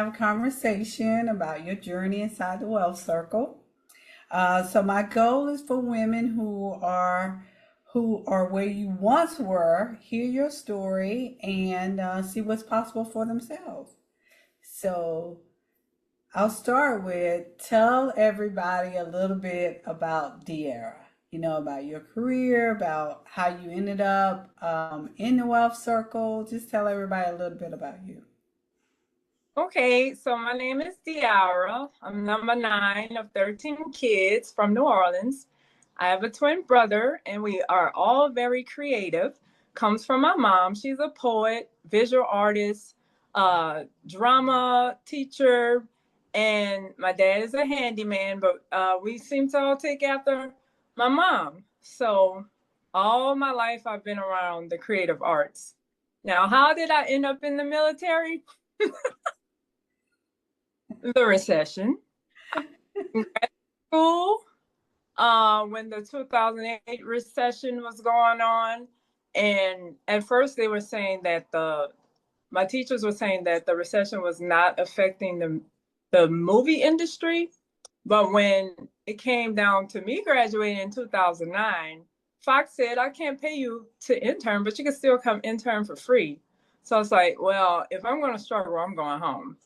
have a conversation about your journey inside the wealth circle. So my goal is for women who are where you once were, hear your story and see what's possible for themselves. So I'll start with tell everybody a little bit about Diarra. About your career, about how you ended up in the wealth circle. Just tell everybody a little bit about you. Okay, so my name is Diarra. I'm number 9 of 13 kids from New Orleans. I have a twin brother, and we are all very creative. Comes from my mom. She's a poet, visual artist, drama teacher, and my dad is a handyman, but we seem to all take after my mom. So all my life, I've been around the creative arts. Now, how did I end up in the military? The recession. In grad school, when the 2008 recession was going on. And at first they were saying that my teachers were saying that the recession was not affecting the movie industry. But when it came down to me graduating in 2009, Fox said, I can't pay you to intern, but you can still come intern for free. So I was like, well, if I'm going to struggle, I'm going home.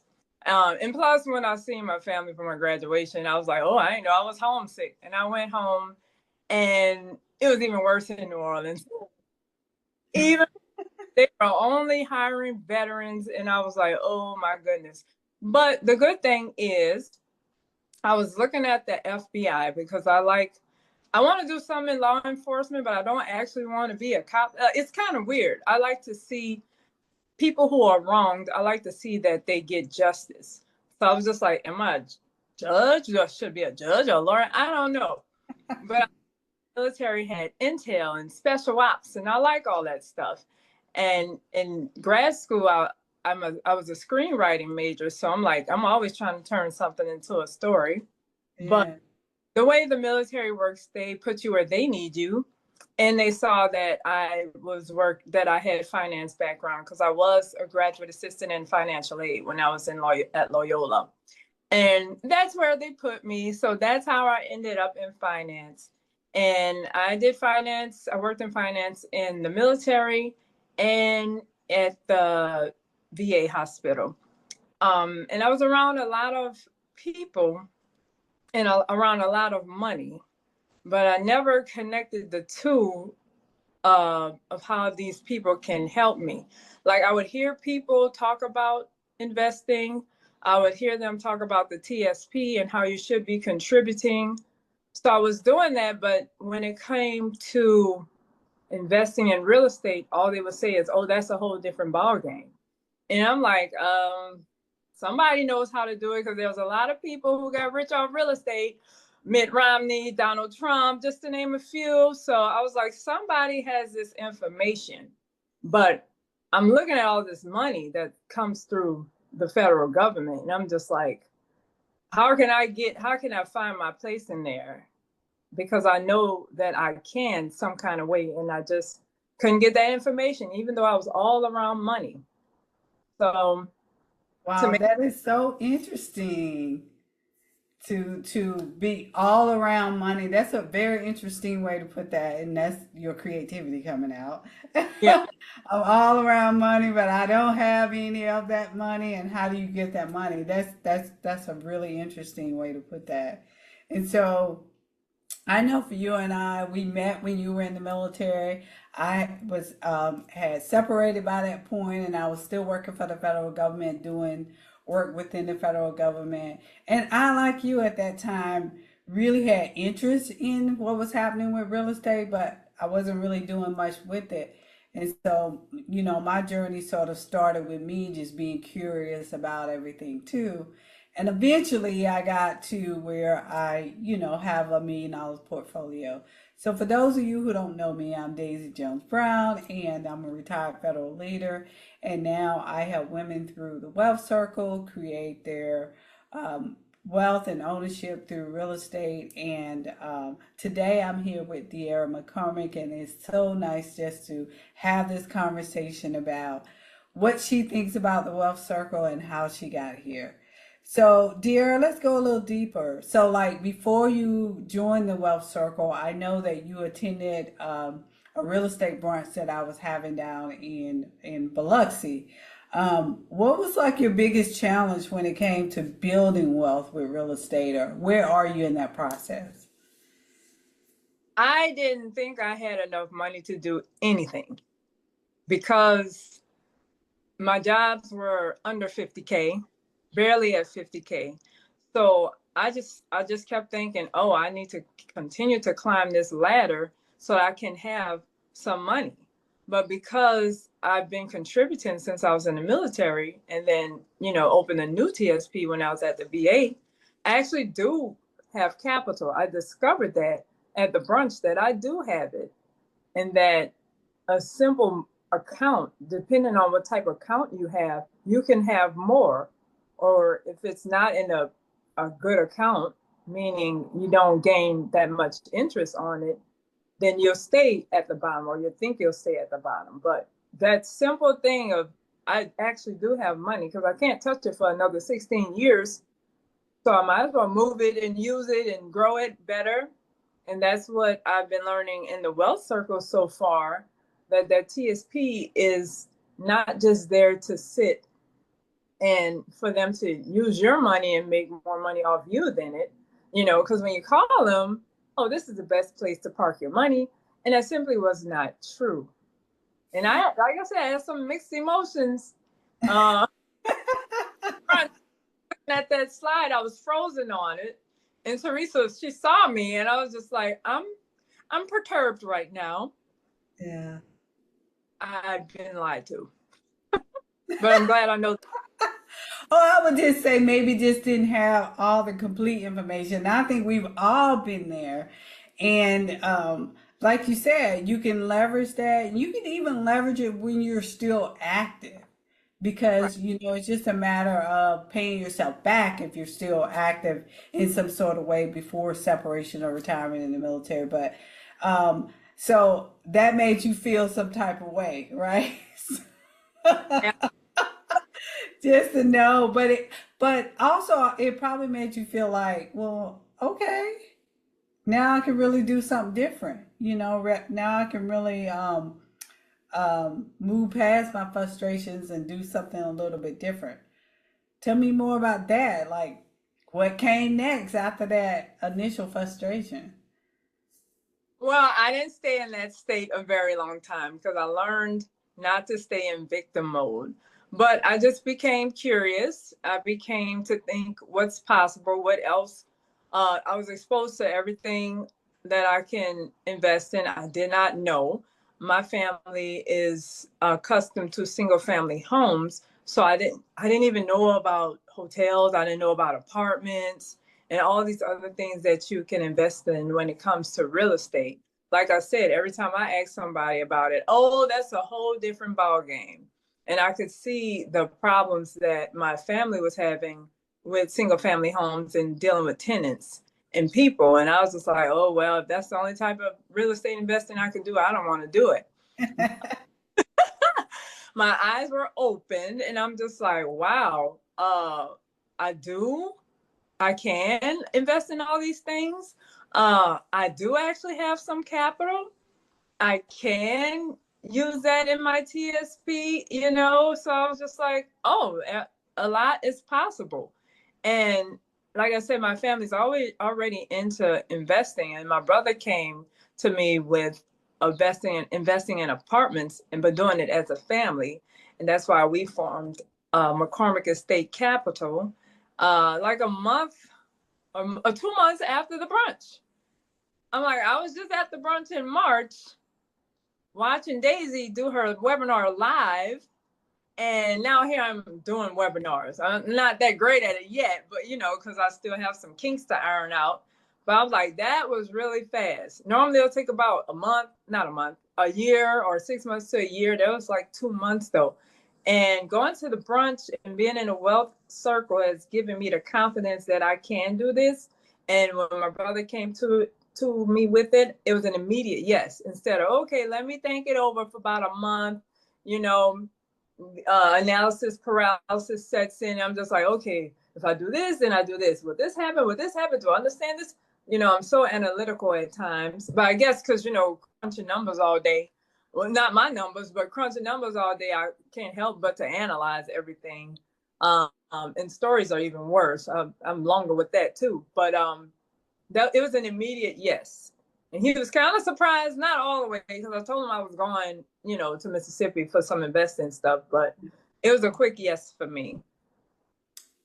And plus, when I seen my family for my graduation, I was like, oh, I didn't know I was homesick. And I went home, and it was even worse in New Orleans. Even they were only hiring veterans, and I was like, oh my goodness. But the good thing is, I was looking at the FBI because I want to do something in law enforcement, but I don't actually want to be a cop. It's kind of weird. I like to see people who are wronged. I like to see that they get justice. So I was just like, am I a judge? Or should be a judge or a lawyer? I don't know. But the military had intel and special ops, and I like all that stuff. And in grad school, I was a screenwriting major, so I'm like, I'm always trying to turn something into a story. But Yeah. the way the military works, they put you where they need you. And they saw that that I had finance background because I was a graduate assistant in financial aid when I was at Loyola. And that's where they put me. So that's how I ended up in finance. And I did finance. I worked in finance in the military and at the VA hospital. And I was around a lot of people and around a lot of money, but I never connected the two of how these people can help me. Like I would hear people talk about investing. I would hear them talk about the TSP and how you should be contributing. So I was doing that, but when it came to investing in real estate, all they would say is, "Oh, that's a whole different ball game." And I'm like, somebody knows how to do it because there's a lot of people who got rich off real estate. Mitt Romney, Donald Trump, just to name a few. So I was like, somebody has this information, but I'm looking at all this money that comes through the federal government. And I'm just like, how can I find my place in there? Because I know that I can some kind of way. And I just couldn't get that information, even though I was all around money. So to Wow, me, that is so interesting to be all around money. That's a very interesting way to put that, and that's your creativity coming out. yeah, I'm all around money, but I don't have any of that money. And how do you get that money? That's a really interesting way to put that. And so I know for you and I, we met when you were in the military. I was had separated by that point, and I was still working for the federal government, doing work within the federal government. And I, like you at that time, really had interest in what was happening with real estate, but I wasn't really doing much with it. And so, my journey sort of started with me just being curious about everything too. And eventually I got to where I have $1 million portfolio. So for those of you who don't know me, I'm Daisy Jones Brown, and I'm a retired federal leader. And now I help women through the wealth circle create their wealth and ownership through real estate. And today I'm here with Diarra McCormick, and it's so nice just to have this conversation about what she thinks about the wealth circle and how she got here. So, dear, let's go a little deeper. So, like before you joined the wealth circle, I know that you attended a real estate brunch that I was having down in Biloxi. What was like your biggest challenge when it came to building wealth with real estate, or where are you in that process? I didn't think I had enough money to do anything because my jobs were under 50K, barely at 50K. So I just kept thinking, oh, I need to continue to climb this ladder so I can have some money. But because I've been contributing since I was in the military and then, opened a new TSP when I was at the VA, I actually do have capital. I discovered that at the brunch that I do have it, and that a simple account, depending on what type of account you can have more. Or if it's not in a good account, meaning you don't gain that much interest on it, then you'll stay at the bottom, or you think you'll stay at the bottom. But that simple thing of, I actually do have money because I can't touch it for another 16 years. So I might as well move it and use it and grow it better. And that's what I've been learning in the wealth circle so far, that TSP is not just there to sit and for them to use your money and make more money off you than it, because when you call them, oh, this is the best place to park your money. And that simply was not true. And like I said, I had some mixed emotions. Uh, at that slide, I was frozen on it. And Teresa, she saw me and I was just like, I'm perturbed right now. Yeah. I've been lied to. But I'm glad I know. Oh, I would just say maybe just didn't have all the complete information. I think we've all been there. And like you said, you can leverage that. You can even leverage it when you're still active because, it's just a matter of paying yourself back if you're still active in some sort of way before separation or retirement in the military. But so that made you feel some type of way, right? Just to know, but also it probably made you feel like, well, okay, now I can really do something different. Now I can really move past my frustrations and do something a little bit different. Tell me more about that. Like, what came next after that initial frustration? Well, I didn't stay in that state a very long time because I learned not to stay in victim mode. But I just became curious. I became to think what's possible, what else. I was exposed to everything that I can invest in. I did not know. My family is accustomed to single family homes, so I didn't even know about hotels. I didn't know about apartments and all these other things that you can invest in when it comes to real estate. Like I said, every time I ask somebody about it, oh, that's a whole different ball game. And I could see the problems that my family was having with single family homes and dealing with tenants and people. And I was just like, oh, well, if that's the only type of real estate investing I can do, I don't want to do it. My eyes were opened and I'm just like, wow, I do. I can invest in all these things. I do actually have some capital. I can use that in my TSP, So I was just like, oh, a lot is possible. And like I said, my family's always already into investing. And my brother came to me with investing in apartments and but doing it as a family. And that's why we formed McCormick Estate Capital like a month or 2 months after the brunch. I'm like, I was just at the brunch in March watching Daisy do her webinar live. And now here I'm doing webinars. I'm not that great at it yet, but because I still have some kinks to iron out. But I was like, that was really fast. Normally it'll take about a month, not a month, a year or 6 months to a year. That was like 2 months though. And going to the brunch and being in a wealth circle has given me the confidence that I can do this. And when my brother came to me with it, it was an immediate yes. Instead of, okay, let me think it over for about a month, you know, analysis paralysis sets in. I'm just like, okay, if I do this, then I do this. Would this happen? Would this happen? Do I understand this? I'm so analytical at times. But I guess because, crunching numbers all day, well, not my numbers, but crunching numbers all day, I can't help but to analyze everything. And stories are even worse. I'm longer with that too. But it was an immediate yes. And he was kind of surprised, not all the way, because I told him I was going, to Mississippi for some investing stuff, but it was a quick yes for me.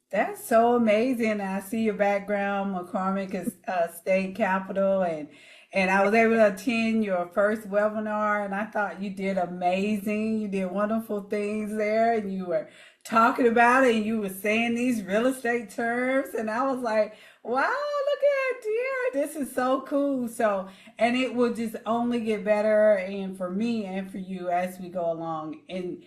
That's so amazing. I see your background. McCormick is state capital, and I was able to attend your first webinar, and I thought you did amazing. You did wonderful things there, and you were talking about it, and you were saying these real estate terms, and I was like, wow, look at Diarra. This is so cool. So, and it will just only get better, and for me and for you as we go along. And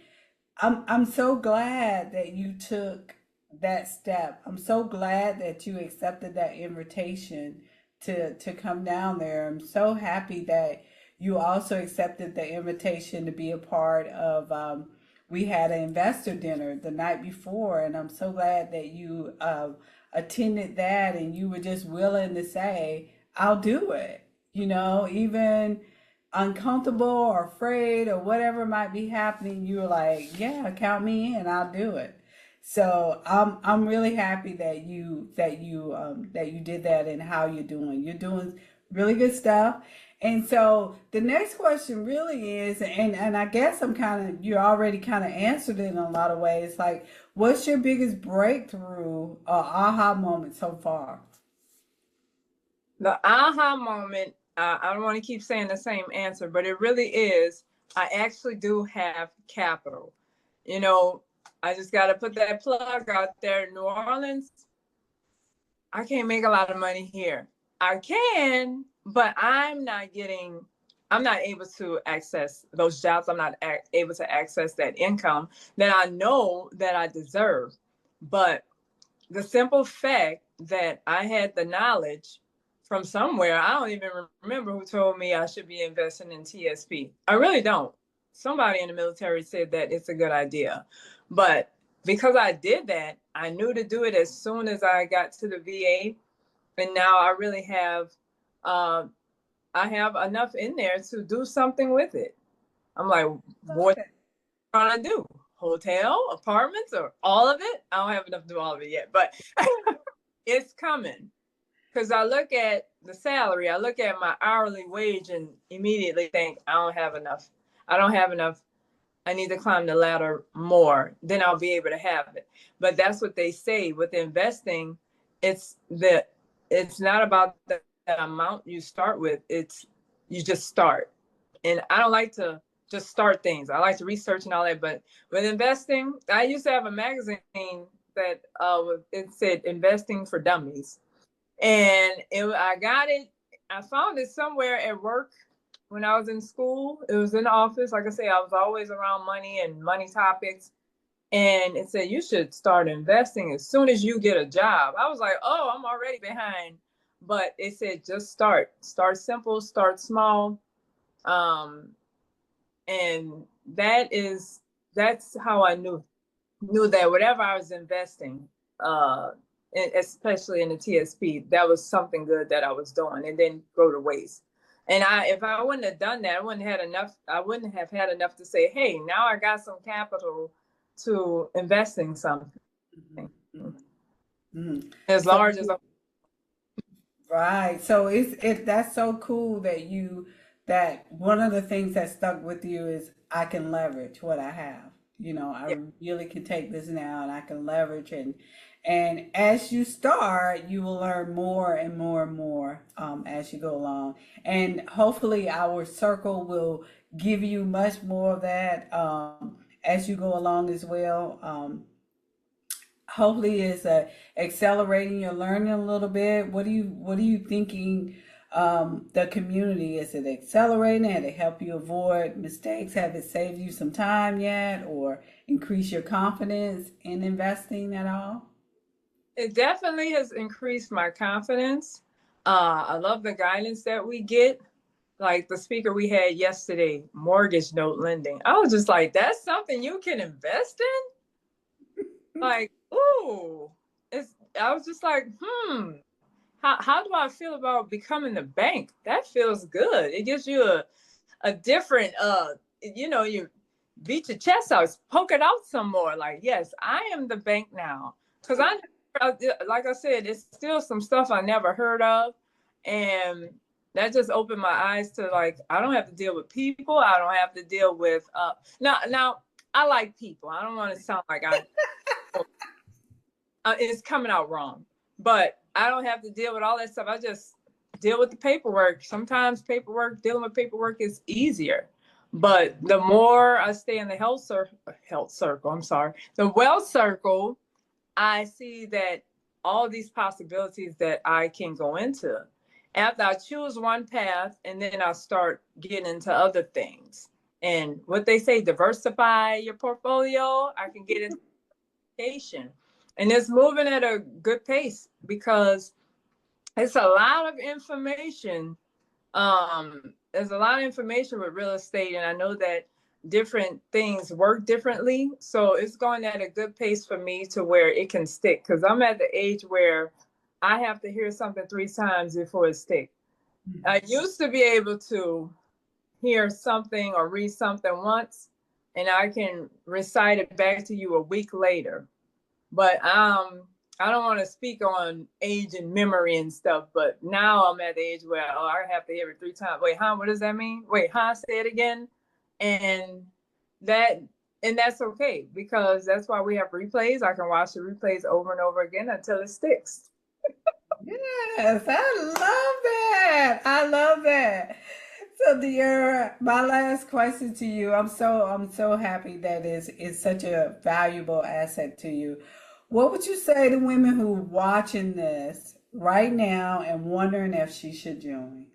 I'm so glad that you took that step. I'm so glad that you accepted that invitation to come down there. I'm so happy that you also accepted the invitation to be a part of we had an investor dinner the night before, and I'm so glad that you attended that and you were just willing to say, I'll do it. Even uncomfortable or afraid or whatever might be happening, you're like, yeah, count me in, I'll do it. So I'm really happy that you did that and how you're doing. You're doing really good stuff. And so the next question really is, and I guess you already kind of answered it in a lot of ways. Like, what's your biggest breakthrough or aha moment so far? The aha moment, I don't want to keep saying the same answer, but it really is, I actually do have capital. I just got to put that plug out there. New Orleans, I can't make a lot of money here. I can, but I'm not able to access those jobs. I'm not able to access that income that I know that I deserve. But the simple fact that I had the knowledge from somewhere, I don't even remember who told me I should be investing in TSP. I really don't. Somebody in the military said that it's a good idea. But because I did that, I knew to do it as soon as I got to the VA. And now I really uh, I have enough in there to do something with it. I'm like, what am I trying to do? Hotel, apartments, or all of it? I don't have enough to do all of it yet, but it's coming. Because I look at the salary, I look at my hourly wage and immediately think, I don't have enough. I don't have enough. I need to climb the ladder more, then I'll be able to have it. But that's what they say with investing. It's not about the amount you start with. It's you just start. And I don't like to just start things. I like to research and all that. But with investing, I used to have a magazine that it said investing for dummies. And I got it. I found it somewhere at work when I was in school. It was in the office. Like I say, I was always around money and money topics. And it said, you should start investing as soon as you get a job. I was like, oh, I'm already behind. But it said, just start. Start simple, start small. Um, and that's how I knew that whatever I was investing, especially in the TSP, that was something good that I was doing, and then go to waste. And if I wouldn't have done that, I wouldn't have had enough to say, hey, now I got some capital to invest in something as So large as right. So that's so cool that one of the things that stuck with you is I can leverage what I have. I yeah. really can take this now and I can leverage and as you start, you will learn more and more and more as you go along. And hopefully our circle will give you much more of that as you go along as well. Hopefully it's accelerating your learning a little bit. What are you thinking, the community, is it accelerating? Had it help you avoid mistakes? Have it saved you some time yet, or increase your confidence in investing at all? It definitely has increased my confidence. I love the guidance that we get. like the speaker we had yesterday, mortgage note lending. I was just like, that's something you can invest in? Like, ooh, I was just like, how do I feel about becoming the bank? That feels good. It gives you a different, you beat your chest out, poke it out some more. Like, yes, I am the bank now. Because like I said, it's still some stuff I never heard of. And that just opened my eyes to, like, I don't have to deal with people. I don't have to deal with, now I like people. I don't want to sound like it's coming out wrong, but I don't have to deal with all that stuff. I just deal with the paperwork. Sometimes dealing with paperwork is easier. But the more I stay in the the wealth circle, I see that all these possibilities that I can go into. After I choose one path, and then I start getting into other things. And what they say, diversify your portfolio. I can get into education. And it's moving at a good pace because it's a lot of information. There's a lot of information with real estate, and I know that different things work differently. So it's going at a good pace for me to where it can stick. Because I'm at the age where I have to hear something 3 times before it sticks. I used to be able to hear something or read something once, and I can recite it back to you a week later. But I don't want to speak on age and memory and stuff, but now I'm at the age where I have to hear it 3 times. Wait, huh? What does that mean? Wait, huh? Say it again. And that and that's okay, because that's why we have replays. I can watch the replays over and over again until it sticks. Yes, I love that. I love that. So, dear, my last question to you. I'm so happy that is such a valuable asset to you. What would you say to women who are watching this right now and wondering if she should join?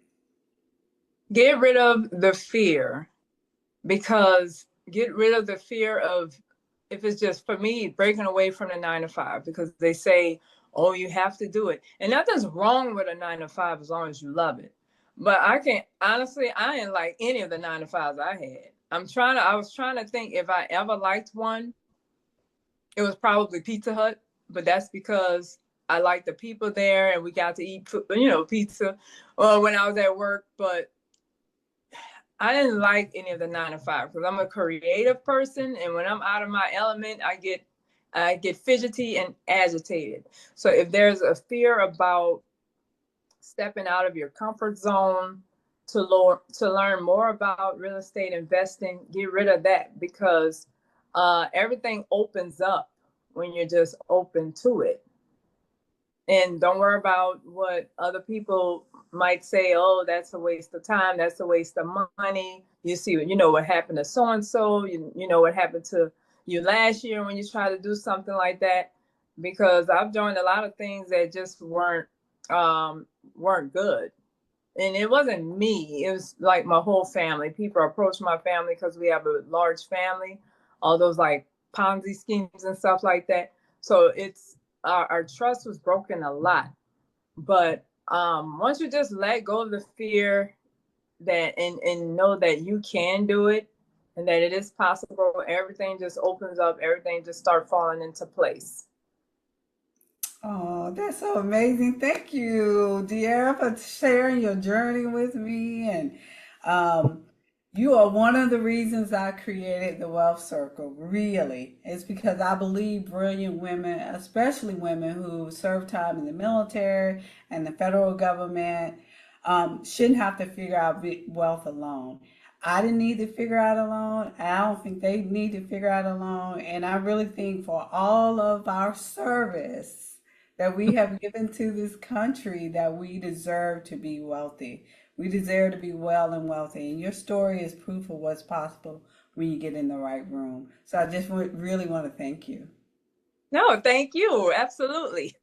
Get rid of the fear, because get rid of the fear of, if it's just for me, breaking away from the 9 to 5, because they say, oh, you have to do it. And nothing's wrong with a 9 to 5 as long as you love it. But I can't, honestly, I didn't like any of the 9 to 5s I had. I was trying to think if I ever liked one, it was probably Pizza Hut, but that's because I liked the people there and we got to eat, pizza when I was at work. But I didn't like any of the 9 to 5 because I'm a creative person, and when I'm out of my element, I get fidgety and agitated. So if there's a fear about stepping out of your comfort zone to learn more about real estate investing, get rid of that, because everything opens up when you're just open to it. And don't worry about what other people might say. Oh, that's a waste of time. That's a waste of money. What happened to so and so. You know what happened to you last year when you tried to do something like that. Because I've joined a lot of things that just weren't good. And it wasn't me. It was like my whole family. People approach my family because we have a large family. All those like Ponzi schemes and stuff like that. So it's our trust was broken a lot. But once you just let go of the fear, that and know that you can do it and that it is possible, everything just opens up. Everything just start falling into place. Oh, that's so amazing. Thank you, Diarra, for sharing your journey with me. And um, you are one of the reasons I created the Wealth Circle, really. It's because I believe brilliant women, especially women who serve time in the military and the federal government, shouldn't have to figure out wealth alone. I didn't need to figure out alone. I don't think they need to figure out alone. And I really think for all of our service that we have given to this country, that we deserve to be wealthy. We deserve to be well and wealthy. And your story is proof of what's possible when you get in the right room. So I just really want to thank you. No, thank you. Absolutely.